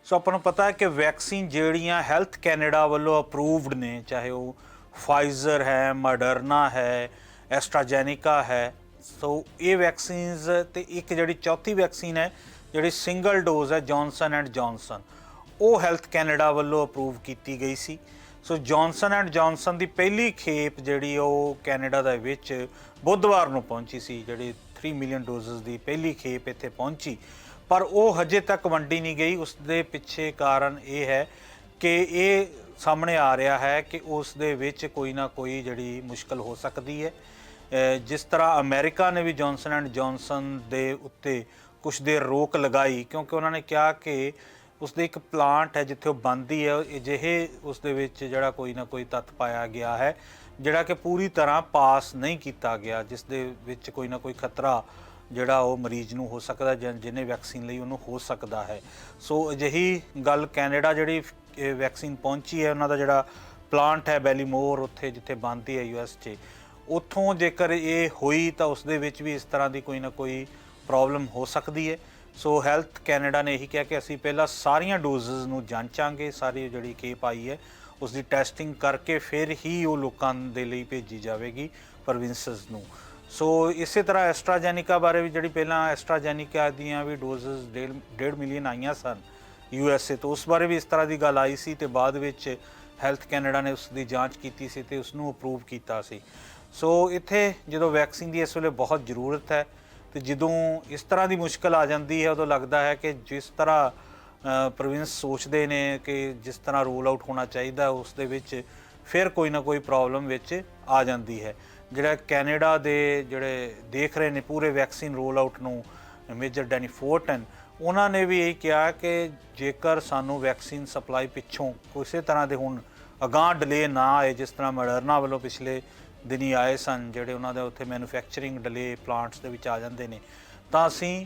ਸੋ ਆਪਾਂ ਨੂੰ ਪਤਾ ਹੈ ਕਿ ਵੈਕਸੀਨ ਜਿਹੜੀਆਂ ਹੈਲਥ ਕੈਨੇਡਾ ਵੱਲੋਂ ਅਪਰੂਵਡ ਨੇ, ਚਾਹੇ ਉਹ ਫਾਈਜ਼ਰ ਹੈ, ਮਾਡਰਨਾ ਹੈ, ਐਸਟਰਾਜੈਨਿਕਾ ਹੈ। ਸੋ ਇਹ ਵੈਕਸੀਨਸ ਤੇ ਇੱਕ ਜਿਹੜੀ ਚੌਥੀ ਵੈਕਸੀਨ ਹੈ ਜਿਹੜੀ ਸਿੰਗਲ ਡੋਜ਼ ਹੈ ਜੌਨਸਨ ਐਂਡ ਜੌਨਸਨ, ਉਹ ਹੈਲਥ ਕੈਨੇਡਾ ਵੱਲੋਂ ਅਪਰੂਵ ਕੀਤੀ ਗਈ ਸੀ। ਸੋ ਜੌਨਸਨ ਐਂਡ ਜੌਨਸਨ ਦੀ ਪਹਿਲੀ ਖੇਪ ਜਿਹੜੀ ਉਹ ਕੈਨੇਡਾ ਦੇ ਵਿੱਚ ਬੁੱਧਵਾਰ ਨੂੰ ਪਹੁੰਚੀ ਸੀ, ਜਿਹੜੀ 3 ਮਿਲੀਅਨ ਡੋਜ਼ਸ ਦੀ ਪਹਿਲੀ ਖੇਪ ਇੱਥੇ ਪਹੁੰਚੀ, ਪਰ ਉਹ ਹਜੇ ਤੱਕ ਵੰਡੀ ਨਹੀਂ ਗਈ। ਉਸ ਦੇ ਪਿੱਛੇ ਕਾਰਨ ਇਹ ਹੈ ਕਿ ਇਹ ਸਾਹਮਣੇ ਆ ਰਿਹਾ ਹੈ ਕਿ ਉਸ ਦੇ ਵਿੱਚ ਕੋਈ ਨਾ ਕੋਈ ਜਿਹੜੀ ਮੁਸ਼ਕਲ ਹੋ ਸਕਦੀ ਹੈ। ਜਿਸ ਤਰ੍ਹਾਂ ਅਮਰੀਕਾ ਨੇ ਵੀ ਜੌਨਸਨ ਐਂਡ ਜੌਨਸਨ ਦੇ ਉੱਤੇ ਕੁਛ ਦੇਰ ਰੋਕ ਲਗਾਈ, ਕਿਉਂਕਿ ਉਹਨਾਂ ਨੇ ਕਿਹਾ ਕਿ ਉਸਦੇ ਇੱਕ ਪਲਾਂਟ ਹੈ ਜਿੱਥੇ ਉਹ ਬਣਦੀ ਹੈ, ਅਜਿਹੇ ਉਸ ਦੇ ਵਿੱਚ ਜਿਹੜਾ ਕੋਈ ਨਾ ਕੋਈ ਤੱਤ ਪਾਇਆ ਗਿਆ ਹੈ ਜਿਹੜਾ ਕਿ ਪੂਰੀ ਤਰ੍ਹਾਂ ਪਾਸ ਨਹੀਂ ਕੀਤਾ ਗਿਆ, ਜਿਸ ਦੇ ਵਿੱਚ ਕੋਈ ਨਾ ਕੋਈ ਖਤਰਾ ਜਿਹੜਾ ਉਹ ਮਰੀਜ਼ ਨੂੰ ਹੋ ਸਕਦਾ ਜਾਂ ਜਿਹਨੇ ਵੈਕਸੀਨ ਲਈ ਉਹਨੂੰ ਹੋ ਸਕਦਾ ਹੈ। ਸੋ ਅਜਿਹੀ ਗੱਲ ਕੈਨੇਡਾ ਜਿਹੜੀ ਵੈਕਸੀਨ ਪਹੁੰਚੀ ਹੈ, ਉਹਨਾਂ ਦਾ ਜਿਹੜਾ ਪਲਾਂਟ ਹੈ ਬੈਲੀਮੋਰ, ਉੱਥੇ ਜਿੱਥੇ ਬਣਦੀ ਹੈ US 'ਚ, ਉੱਥੋਂ ਜੇਕਰ ਇਹ ਹੋਈ ਤਾਂ ਉਸ ਦੇ ਵਿੱਚ ਵੀ ਇਸ ਤਰ੍ਹਾਂ ਦੀ ਕੋਈ ਨਾ ਕੋਈ ਪ੍ਰੋਬਲਮ ਹੋ ਸਕਦੀ ਹੈ। ਸੋ ਹੈਲਥ ਕੈਨੇਡਾ ਨੇ ਇਹੀ ਕਿਹਾ ਕਿ ਅਸੀਂ ਪਹਿਲਾਂ ਸਾਰੀਆਂ ਡੋਜ਼ਸ ਨੂੰ ਜਾਂਚਾਂਗੇ, ਸਾਰੀ ਜਿਹੜੀ ਖੇਪ ਆਈ ਹੈ ਉਸ ਦੀ ਟੈਸਟਿੰਗ ਕਰਕੇ ਫਿਰ ਹੀ ਉਹ ਲੋਕਾਂ ਦੇ ਲਈ ਭੇਜੀ ਜਾਵੇਗੀ ਪ੍ਰੋਵਿੰਸਸ ਨੂੰ। ਸੋ ਇਸੇ ਤਰ੍ਹਾਂ ਐਸਟਰਾਜੈਨਿਕਾ ਬਾਰੇ ਵੀ, ਜਿਹੜੀ ਪਹਿਲਾਂ ਐਸਟਰਾਜੈਨਿਕਾ ਦੀਆਂ ਵੀ ਡੋਜ਼ਸ 1.5 ਮਿਲੀਅਨ ਆਈਆਂ ਸਨ USA ਤੋਂ, ਉਸ ਬਾਰੇ ਵੀ ਇਸ ਤਰ੍ਹਾਂ ਦੀ ਗੱਲ ਆਈ ਸੀ ਅਤੇ ਬਾਅਦ ਵਿੱਚ ਹੈਲਥ ਕੈਨੇਡਾ ਨੇ ਉਸ ਦੀ ਜਾਂਚ ਕੀਤੀ ਸੀ ਅਤੇ ਉਸਨੂੰ ਅਪਰੂਵ ਕੀਤਾ ਸੀ। ਸੋ ਇੱਥੇ ਜਦੋਂ ਵੈਕਸੀਨ ਦੀ ਇਸ ਵੇਲੇ ਬਹੁਤ ਜ਼ਰੂਰਤ ਹੈ ਅਤੇ ਜਦੋਂ ਇਸ ਤਰ੍ਹਾਂ ਦੀ ਮੁਸ਼ਕਲ ਆ ਜਾਂਦੀ ਹੈ, ਉਦੋਂ ਲੱਗਦਾ ਹੈ ਕਿ ਜਿਸ ਤਰ੍ਹਾਂ ਪ੍ਰੋਵਿੰਸ ਸੋਚਦੇ ਨੇ ਕਿ ਜਿਸ ਤਰ੍ਹਾਂ ਰੋਲ ਆਊਟ ਹੋਣਾ ਚਾਹੀਦਾ, ਉਸ ਦੇ ਵਿੱਚ ਫਿਰ ਕੋਈ ਨਾ ਕੋਈ ਪ੍ਰੋਬਲਮ ਵਿੱਚ ਆ ਜਾਂਦੀ ਹੈ। ਜਿਹੜਾ ਕੈਨੇਡਾ ਦੇ ਜਿਹੜੇ ਦੇਖ ਰਹੇ ਨੇ ਪੂਰੇ ਵੈਕਸੀਨ ਰੋਲ ਆਊਟ ਨੂੰ, ਮੇਜਰ ਡੈਨੀ ਫੋਰਟਨ, ਉਹਨਾਂ ਨੇ ਵੀ ਇਹ ਕਿਹਾ ਕਿ ਜੇਕਰ ਸਾਨੂੰ ਵੈਕਸੀਨ ਸਪਲਾਈ ਪਿੱਛੋਂ ਕਿਸੇ ਤਰ੍ਹਾਂ ਦੇ ਹੁਣ ਅਗਾਂਹ ਡਿਲੇ ਨਾ ਆਏ, ਜਿਸ ਤਰ੍ਹਾਂ ਮਾਡਰਨਾ ਵੱਲੋਂ ਪਿਛਲੇ ਦਿਨੀ ਆਏ ਸਨ, ਜਿਹੜੇ ਉਹਨਾਂ ਦੇ ਉੱਥੇ ਮੈਨੂਫੈਕਚਰਿੰਗ ਡਿਲੇ ਪਲਾਂਟਸ ਦੇ ਵਿੱਚ ਆ ਜਾਂਦੇ ਨੇ, ਤਾਂ ਅਸੀਂ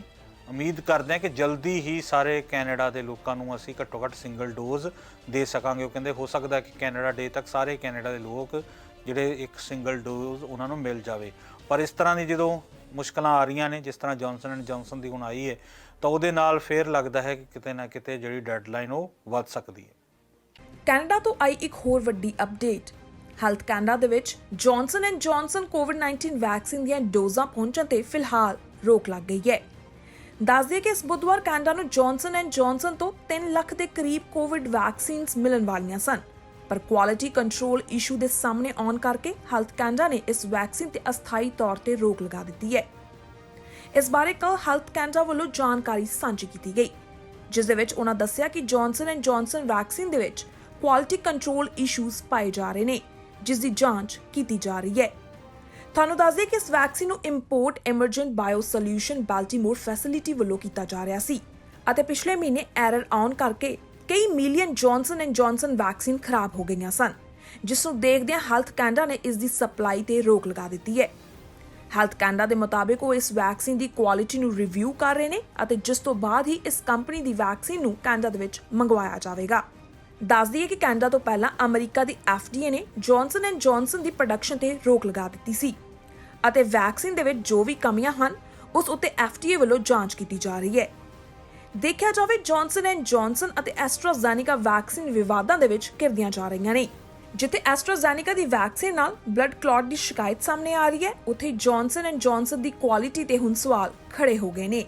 ਉਮੀਦ ਕਰਦੇ ਹਾਂ ਕਿ ਜਲਦੀ ਹੀ ਸਾਰੇ ਕੈਨੇਡਾ ਦੇ ਲੋਕਾਂ ਨੂੰ ਅਸੀਂ ਘੱਟੋ ਘੱਟ ਸਿੰਗਲ ਡੋਜ਼ ਦੇ ਸਕਾਂਗੇ। ਉਹ ਕਹਿੰਦੇ ਹੋ ਸਕਦਾ ਕਿ ਕੈਨੇਡਾ ਡੇ ਤੱਕ ਸਾਰੇ ਕੈਨੇਡਾ ਦੇ ਲੋਕ ਜਿਹੜੇ ਇੱਕ ਸਿੰਗਲ ਡੋਜ਼ ਉਹਨਾਂ ਨੂੰ ਮਿਲ ਜਾਵੇ। ਪਰ ਇਸ ਤਰ੍ਹਾਂ ਦੀ ਜਦੋਂ ਮੁਸ਼ਕਲਾਂ ਆ ਰਹੀਆਂ ਨੇ, ਜਿਸ ਤਰ੍ਹਾਂ ਜੌਨਸਨ ਐਂਡ ਜੌਨਸਨ ਦੀ ਹੁਣ ਆਈ ਹੈ, ਤਾਂ ਉਹਦੇ ਨਾਲ ਫਿਰ ਲੱਗਦਾ ਹੈ ਕਿ ਕਿਤੇ ਨਾ ਕਿਤੇ ਜਿਹੜੀ ਡੈਡਲਾਈਨ ਉਹ ਵੱਧ ਸਕਦੀ ਹੈ। ਕੈਨੇਡਾ ਤੋਂ ਆਈ ਇੱਕ ਹੋਰ ਵੱਡੀ ਅਪਡੇਟ। ਹੈਲਥ ਕੈਨੇਡਾ ਦੇ ਵਿੱਚ Johnson and Johnson COVID-19 vaccine ਦੀਆਂ ਡੋਜ਼ਾਂ ਪਹੁੰਚਣ ਤੇ ਫਿਲਹਾਲ ਰੋਕ ਲੱਗ ਗਈ ਹੈ। ਦੱਸ ਦਈਏ ਕਿ ਇਸ ਬੁੱਧਵਾਰ ਕੈਨੇਡਾ ਨੂੰ ਜੌਨਸਨ ਐਂਡ ਜੌਨਸਨ ਤੋਂ 3 ਲੱਖ ਦੇ ਕਰੀਬ ਕੋਵਿਡ ਵੈਕਸੀਨਸ ਮਿਲਣ ਵਾਲੀਆਂ ਸਨ, ਪਰ ਕੁਆਲਿਟੀ ਕੰਟਰੋਲ ਇਸ਼ੂ ਦੇ ਸਾਹਮਣੇ ਆਉਣ ਕਰਕੇ ਹੈਲਥ ਕੈਨੇਡਾ ਨੇ ਇਸ ਵੈਕਸੀਨ ਤੇ ਅਸਥਾਈ ਤੌਰ ਤੇ ਰੋਕ ਲਗਾ ਦਿੱਤੀ ਹੈ। ਇਸ ਬਾਰੇ ਕੱਲ੍ਹ ਹੈਲਥ ਕੈਨੇਡਾ ਵੱਲੋਂ ਜਾਣਕਾਰੀ ਸਾਂਝੀ ਕੀਤੀ ਗਈ, ਜਿਸ ਦੇ ਵਿੱਚ ਉਹਨਾਂ ਦੱਸਿਆ ਕਿ ਜੌਨਸਨ ਐਂਡ ਜੌਨਸਨ ਵੈਕਸੀਨ ਦੇ ਵਿੱਚ ਕੁਆਲਿਟੀ ਕੰਟਰੋਲ ਇਸ਼ੂਜ਼ ਪਾਏ ਜਾ ਰਹੇ ਨੇ, ਜਿਸ ਦੀ ਜਾਂਚ ਕੀਤੀ ਜਾ ਰਹੀ ਹੈ। ਤੁਹਾਨੂੰ ਦੱਸ ਦਈਏ ਕਿ ਇਸ ਵੈਕਸੀਨ ਨੂੰ import Emergent Bio Solutions Baltimore facility ਵੱਲੋਂ ਕੀਤਾ ਜਾ ਰਿਹਾ ਸੀ ਅਤੇ ਪਿਛਲੇ ਮਹੀਨੇ ਐਰਰ ਆਉਣ ਕਰਕੇ ਕਈ million Johnson and Johnson vaccine ਖਰਾਬ ਹੋ ਗਈਆਂ ਸਨ, ਜਿਸ ਨੂੰ ਦੇਖਦਿਆਂ ਹੈਲਥ ਕੈਨੇਡਾ ਨੇ ਇਸ ਦੀ ਸਪਲਾਈ ਤੇ ਰੋਕ ਲਗਾ ਦਿੱਤੀ ਹੈ। ਹੈਲਥ ਕੈਨੇਡਾ ਦੇ ਮੁਤਾਬਿਕ ਉਹ ਇਸ ਵੈਕਸੀਨ ਦੀ ਕੁਆਲਿਟੀ ਨੂੰ ਰਿਵਿਊ ਕਰ ਰਹੇ ਨੇ ਅਤੇ ਜਿਸ ਤੋਂ ਬਾਅਦ ਹੀ ਇਸ ਕੰਪਨੀ ਦੀ ਵੈਕਸੀਨ ਨੂੰ ਕੈਨੇਡਾ ਦੇ ਵਿੱਚ ਮੰਗਵਾਇਆ ਜਾਵੇਗਾ। ਦੱਸ ਦਈਏ ਕਿ ਕੈਨੇਡਾ ਤੋਂ ਪਹਿਲਾਂ ਅਮਰੀਕਾ ਦੀ FDA ਨੇ Johnson and Johnson the production ਤੇ ਰੋਕ ਲਗਾ ਦਿੱਤੀ ਸੀ ਅਤੇ ਵੈਕਸੀਨ ਦੇ ਵਿੱਚ ਜੋ ਵੀ ਕਮੀਆਂ ਹਨ ਉਸ ਉੱਤੇ FDA ਵੱਲੋਂ ਜਾਂਚ ਕੀਤੀ ਜਾ ਰਹੀ ਹੈ। ਦੇਖਿਆ ਜਾਵੇ ਜੌਨਸਨ ਐਂਡ ਜੌਨਸਨ ਅਤੇ ਐਸਟਰਾਜ਼ੈਨਿਕਾ ਵੈਕਸੀਨ ਵਿਵਾਦਾਂ ਦੇ ਵਿੱਚ ਘਿਰਦੀਆਂ ਜਾ ਰਹੀਆਂ ਨੇ। ਜਿੱਥੇ ਐਸਟਰਾਜ਼ੈਨਿਕਾ ਦੀ ਵੈਕਸੀਨ ਨਾਲ ਬਲੱਡ ਕਲੌਟ ਦੀ ਸ਼ਿਕਾਇਤ ਸਾਹਮਣੇ ਆ ਰਹੀ ਹੈ, ਉੱਥੇ Johnson and Johnson the quality ਤੇ ਹੁਣ ਸਵਾਲ ਖੜੇ ਹੋ ਗਏ ਨੇ।